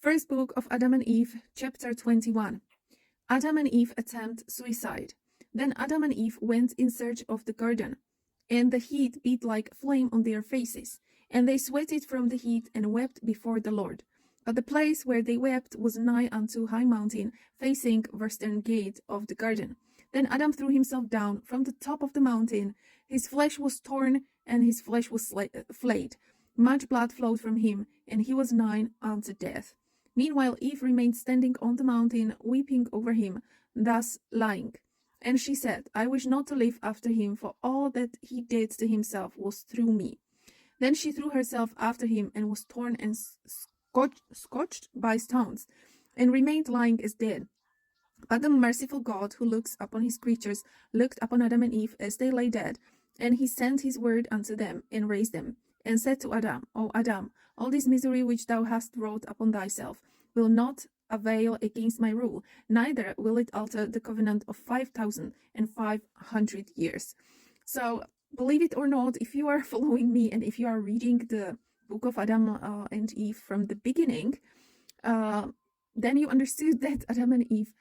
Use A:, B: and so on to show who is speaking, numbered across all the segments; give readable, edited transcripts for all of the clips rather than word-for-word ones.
A: First book of Adam and Eve, chapter 21. Adam and Eve attempt suicide. Then Adam and Eve went in search of the garden, and the heat beat like flame on their faces, and they sweated from the heat and wept before the Lord. But the place where they wept was nigh unto a high mountain, facing western gate of the garden. Then Adam threw himself down from the top of the mountain. His flesh was torn, and his flesh was flayed. Much blood flowed from him, and he was nigh unto death. Meanwhile Eve remained standing on the mountain, weeping over him, thus lying. And she said, I wish not to live after him, for all that he did to himself was through me. Then she threw herself after him, and was torn and scorched by stones, and remained lying as dead. But the merciful God, who looks upon his creatures, looked upon Adam and Eve as they lay dead, and he sent his word unto them, and raised them, and said to Adam, O Adam, all this misery which thou hast wrought upon thyself will not avail against my rule, neither will it alter the covenant of 5,500 years. So, believe it or not, if you are following me and if you are reading the book of Adam and Eve from the beginning, then you understood that Adam and Eve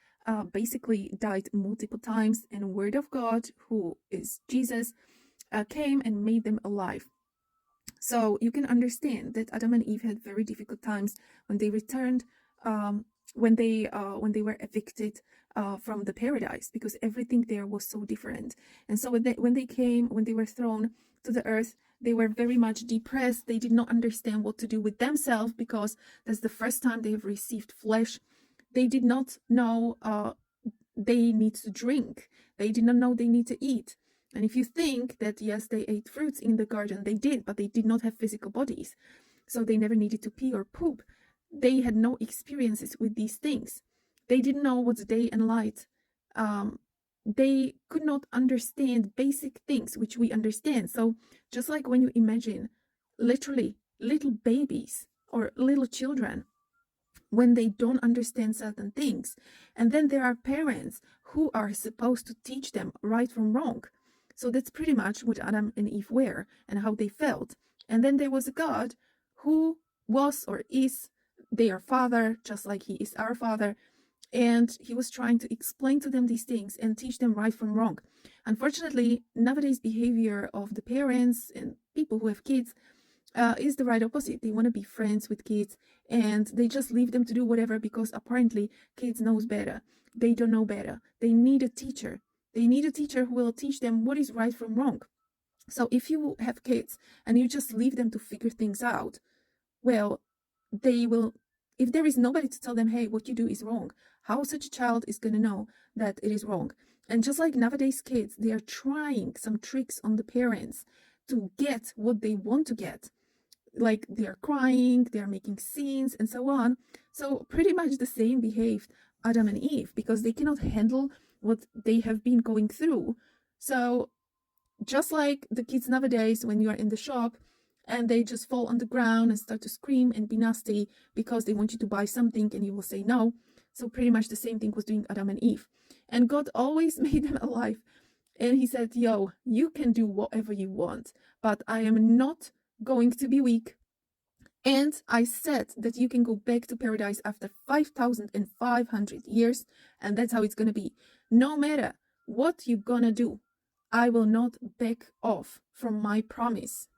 A: basically died multiple times, and Word of God, who is Jesus, came and made them alive. So you can understand that Adam and Eve had very difficult times when they returned, when they were evicted from the paradise, because everything there was so different. And so when they were thrown to the earth, they were very much depressed. They did not understand what to do with themselves, because that's the first time they have received flesh. They did not know they need to drink. They did not know they need to eat. And if you think that, yes, they ate fruits in the garden, they did, but they did not have physical bodies. So they never needed to pee or poop. They had no experiences with these things. They didn't know what's day and light. They could not understand basic things which we understand. So just like when you imagine literally little babies or little children, when they don't understand certain things, and then there are parents who are supposed to teach them right from wrong. So that's pretty much what Adam and Eve were and how they felt. And then there was a God who was or is their father, just like he is our father. And he was trying to explain to them these things and teach them right from wrong. Unfortunately, nowadays behavior of the parents and people who have kids is the right opposite. They want to be friends with kids, and they just leave them to do whatever, because apparently kids knows better. They don't know better. They need a teacher. They need a teacher who will teach them what is right from wrong. So if you have kids and you just leave them to figure things out, well, they will, if there is nobody to tell them, hey, what you do is wrong, how such a child is going to know that it is wrong? And just like nowadays kids, they are trying some tricks on the parents to get what they want to get. Like they are crying, they are making scenes, and so on. So pretty much the same behaved Adam and Eve, because they cannot handle what they have been going through. So just like the kids nowadays, when you are in the shop and they just fall on the ground and start to scream and be nasty because they want you to buy something and you will say no. So pretty much the same thing was doing Adam and Eve. And God always made them alive. And he said, yo, you can do whatever you want, but I am not going to be weak. And I said that you can go back to paradise after 5,500 years, and that's how it's going to be. No matter what you're going to do, I will not back off from my promise.